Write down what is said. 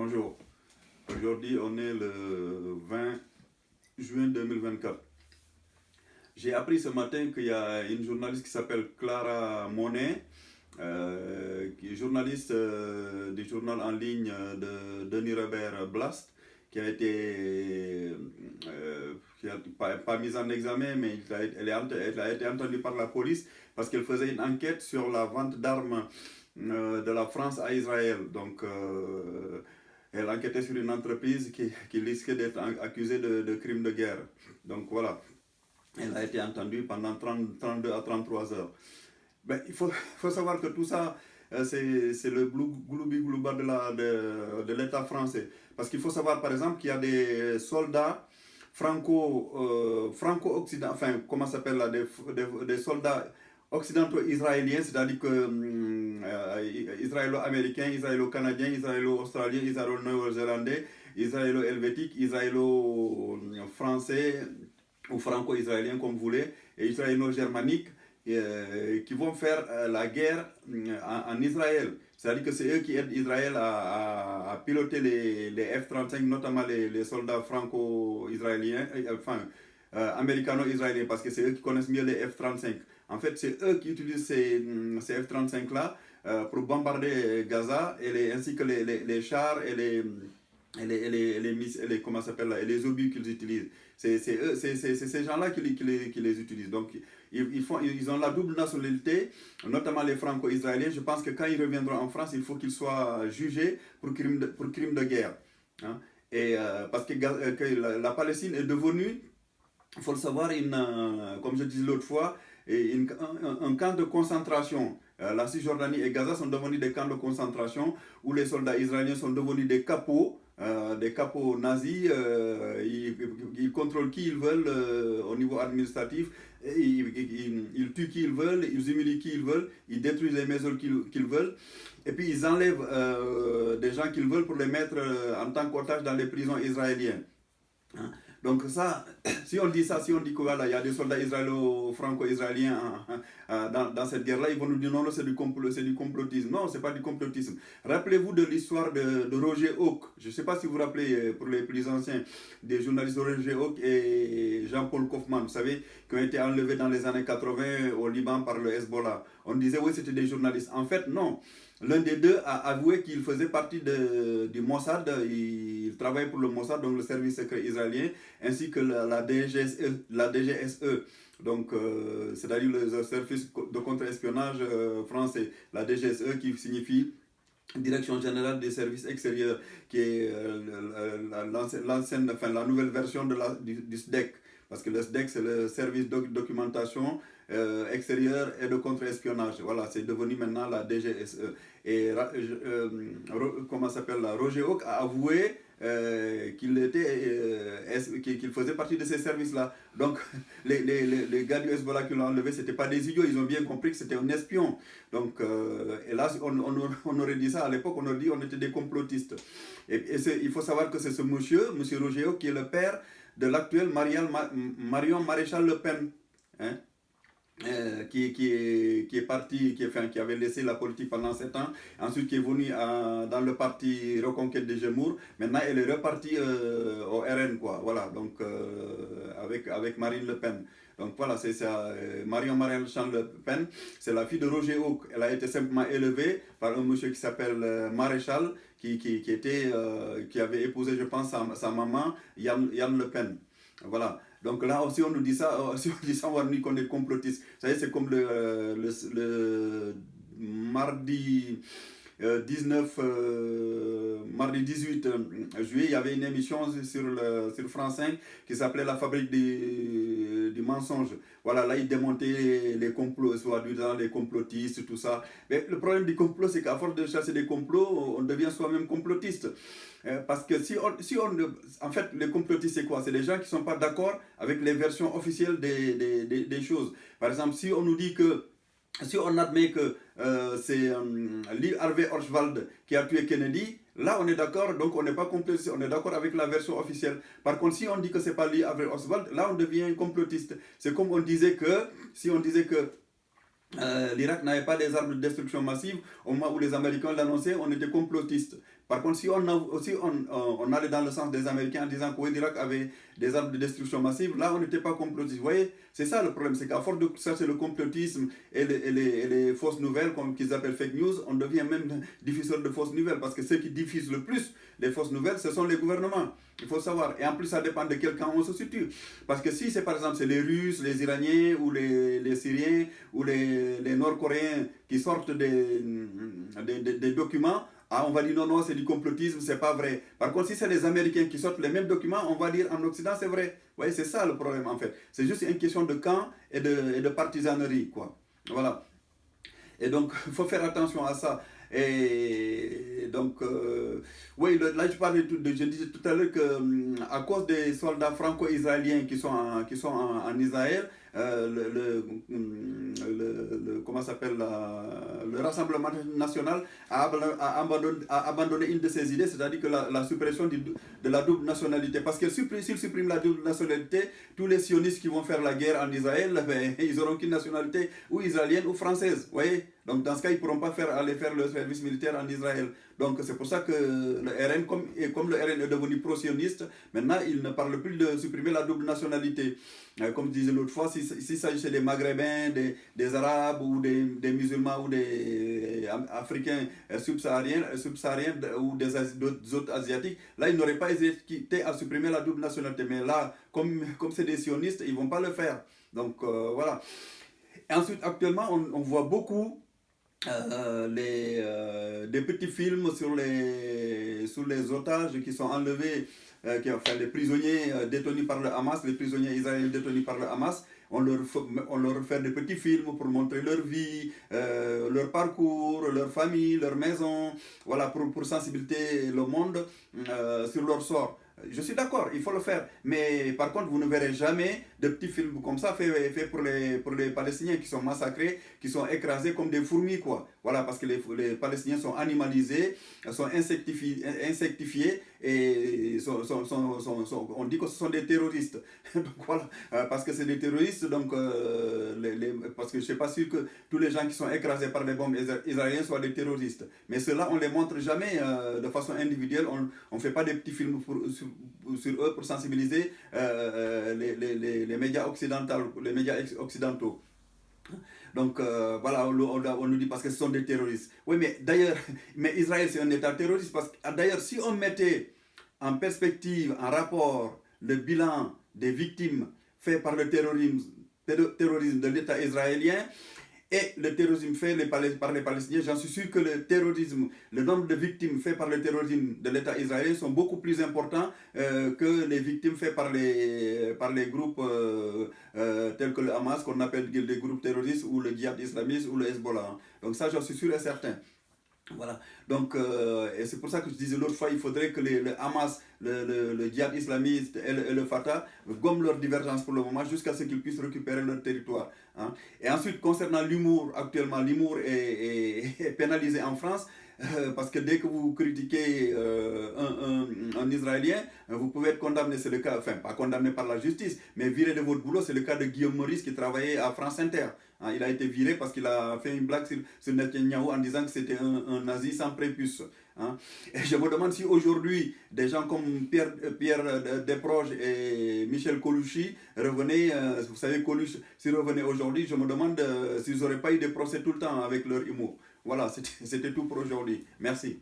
Bonjour. Aujourd'hui, on est le 20 juin 2024. J'ai appris ce matin qu'il y a une journaliste qui s'appelle Clara Monet, qui est journaliste du journal en ligne de Denis Robert Blast, qui a été pas mise en examen, mais elle a été entendue par la police parce qu'elle faisait une enquête sur la vente d'armes de la France à Israël. Donc, elle enquêtait sur une entreprise qui risquait d'être accusée de crimes de guerre. Donc voilà, elle a été entendue pendant 32 à 33 heures. Ben, faut savoir que tout ça, c'est le gloubi-glouba de l'État français. Parce qu'il faut savoir par exemple qu'il y a des soldats franco-occidentaux, enfin comment ça s'appelle là, des soldats occidentaux israéliens, c'est-à-dire que israélo-américains, israélo-canadiens, israélo-australiens, israélo-néo-zélandais, israélo-helvétiques, israélo-français ou franco-israéliens comme vous voulez, et israélo-germaniques qui vont faire la guerre en Israël. C'est-à-dire que c'est eux qui aident Israël à piloter les F-35, notamment les soldats franco-israéliens, américano-israéliens, parce que c'est eux qui connaissent mieux les F-35. En fait, c'est eux qui utilisent ces F-35-là pour bombarder Gaza, ainsi que les chars et les comment s'appelle là, et les obus qu'ils utilisent. C'est ces gens-là qui les utilisent. Donc, ils ont la double nationalité, notamment les franco-israéliens. Je pense que quand ils reviendront en France, il faut qu'ils soient jugés pour crime de guerre. Hein? Et parce que la Palestine est devenue, il faut le savoir, comme je disais l'autre fois, un camp de concentration. La Cisjordanie et Gaza sont devenus des camps de concentration où les soldats israéliens sont devenus des capots nazis. Ils contrôlent qui ils veulent au niveau administratif. Ils tuent qui ils veulent, ils humilient qui ils veulent, ils détruisent les maisons qu'ils veulent. Et puis ils enlèvent des gens qu'ils veulent pour les mettre en tant qu'otages dans les prisons israéliennes. Hein? Donc ça, si on dit que voilà, il y a des soldats franco-israéliens dans cette guerre-là, ils vont nous dire non, c'est du complotisme. Non, c'est pas du complotisme. Rappelez-vous de l'histoire de Roger Hawk. Je ne sais pas si vous vous rappelez, pour les plus anciens, des journalistes Roger Hawk et Jean-Paul Kaufmann, vous savez, qui ont été enlevés dans les années 80 au Liban par le Hezbollah. On disait oui, c'était des journalistes. En fait, non. L'un des deux a avoué qu'il faisait partie du Mossad, il travaillait pour le Mossad, donc le service secret israélien, ainsi que la DGSE, donc c'est-à-dire le service de contre-espionnage français, la DGSE qui signifie Direction générale des services extérieurs, qui est la nouvelle version du SDEC. Parce que le SDEC, c'est le service de documentation extérieure et de contre-espionnage. Voilà, c'est devenu maintenant la DGSE. Et comment s'appelle là, Roger Hawk a avoué qu'il faisait partie de ces services-là. Donc, les gars du Hezbollah qui l'ont enlevé, ce n'étaient pas des idiots, ils ont bien compris que c'était un espion. Donc, hélas, on aurait dit ça à l'époque, on aurait dit qu'on était des complotistes. Et il faut savoir que c'est ce monsieur Roger Hawk, qui est le père de l'actuel Marion Maréchal Le Pen, hein, qui est parti, qui avait laissé la politique pendant 7 ans, ensuite qui est venu dans le parti Reconquête de Zemmour. Maintenant, elle est repartie au RN, quoi. Voilà, donc avec Marine Le Pen. Donc voilà, c'est ça. Marion Maréchal Le Pen, c'est la fille de Roger Hawk. Elle a été simplement élevée par un monsieur qui s'appelle Maréchal, qui avait épousé, je pense, sa maman, Yann Le Pen. Voilà. Donc là, si on nous dit ça, on va nous dire qu'on est complotiste. Vous savez, c'est comme le mardi 18 juillet, il y avait une émission sur France 5 qui s'appelait La fabrique du mensonge. Voilà, là, ils démontaient les complots, soi-disant les complotistes, tout ça. Mais le problème du complot, c'est qu'à force de chasser des complots, on devient soi-même complotiste. Parce que en fait, les complotistes, c'est quoi? C'est les gens qui ne sont pas d'accord avec les versions officielles des choses. Par exemple, si on admet que c'est Lee Harvey Oswald qui a tué Kennedy, là on est d'accord, donc on n'est pas complotiste, on est d'accord avec la version officielle. Par contre, si on dit que c'est pas Lee Harvey Oswald, là on devient complotiste. C'est comme si on disait que l'Irak n'avait pas des armes de destruction massive, au moment où les Américains l'annonçaient, on était complotiste. Par contre, si on allait dans le sens des Américains en disant que l'Irak avait des armes de destruction massive, là, on n'était pas complotiste. Vous voyez, c'est ça le problème, c'est qu'à force de chercher le complotisme et les fausses nouvelles, comme qu'ils appellent fake news, on devient même diffuseur de fausses nouvelles, parce que ceux qui diffusent le plus les fausses nouvelles, ce sont les gouvernements. Il faut savoir. Et en plus, ça dépend de quel camp on se situe. Parce que si c'est par exemple c'est les Russes, les Iraniens ou les Syriens ou les Nord-Coréens qui sortent des documents, ah, on va dire non, non, c'est du complotisme, c'est pas vrai. Par contre, si c'est les Américains qui sortent les mêmes documents, on va dire en Occident, c'est vrai. Vous voyez, c'est ça le problème en fait. C'est juste une question de camp et de partisanerie, quoi. Voilà. Et donc, il faut faire attention à ça. Et donc, oui, là, je disais tout à l'heure que à cause des soldats franco-israéliens qui sont en Israël, comment s'appelle, le Rassemblement national a abandonné une de ses idées, c'est-à-dire que la suppression de la double nationalité. Parce que s'il supprime la double nationalité, tous les sionistes qui vont faire la guerre en Israël, ben, ils auront qu'une nationalité ou israélienne ou française. Vous voyez? Donc dans ce cas, ils ne pourront pas aller faire le service militaire en Israël. Donc c'est pour ça que le RN, comme le RN est devenu pro-sioniste, maintenant il ne parle plus de supprimer la double nationalité. Comme je disais l'autre fois, s'il s'agissait des Maghrébins, des Arabes ou des musulmans ou des Africains subsahariens ou d'autres autres Asiatiques, là ils n'auraient pas hésité à supprimer la double nationalité. Mais là, comme c'est des sionistes, ils ne vont pas le faire. Donc voilà. Et ensuite, actuellement, on voit beaucoup des petits films sur les otages qui sont enlevés, enfin les prisonniers détenus par le Hamas, les prisonniers israéliens détenus par le Hamas. On leur fait des petits films pour montrer leur vie, leur parcours, leur famille, leur maison, voilà, pour sensibiliser le monde sur leur sort. Je suis d'accord, il faut le faire. Mais par contre, vous ne verrez jamais de petits films comme ça faits pour les Palestiniens qui sont massacrés, qui sont écrasés comme des fourmis, quoi. Voilà, parce que les Palestiniens sont animalisés, sont insectifiés et on dit que ce sont des terroristes. Donc voilà, parce que c'est des terroristes, donc parce que je ne suis pas sûr que tous les gens qui sont écrasés par les bombes israéliennes soient des terroristes. Mais ceux-là, on ne les montre jamais de façon individuelle. On ne fait pas des petits films sur eux pour sensibiliser les médias occidentaux. Donc voilà, on nous dit parce que ce sont des terroristes. Oui, mais d'ailleurs, mais Israël c'est un État terroriste parce que d'ailleurs, si on mettait en perspective, en rapport, le bilan des victimes fait par le terrorisme de l'État israélien et le terrorisme fait par les Palestiniens, j'en suis sûr que le nombre de victimes fait par le terrorisme de l'État israélien sont beaucoup plus importants que les victimes faites par les groupes tels que le Hamas, qu'on appelle des groupes terroristes, ou le djihad islamiste, ou le Hezbollah. Donc ça, j'en suis sûr et certain. Voilà. Donc, et c'est pour ça que je disais l'autre fois, il faudrait que le Hamas, le djihad islamiste et le Fatah gomment leur divergence pour le moment jusqu'à ce qu'ils puissent récupérer leur territoire. Hein. Et ensuite, concernant l'humour, actuellement, l'humour est pénalisé en France. Parce que dès que vous critiquez un Israélien, vous pouvez être condamné, c'est le cas, enfin pas condamné par la justice, mais viré de votre boulot, c'est le cas de Guillaume Maurice qui travaillait à France Inter. Hein, il a été viré parce qu'il a fait une blague sur Netanyahou en disant que c'était un nazi sans prépuce. Hein. Et je me demande si aujourd'hui, des gens comme Pierre Desproges et Michel Colucci revenaient, vous savez, Colucci, s'ils revenaient aujourd'hui, je me demande s'ils n'auraient pas eu des procès tout le temps avec leur humour. Voilà, c'était tout pour aujourd'hui. Merci.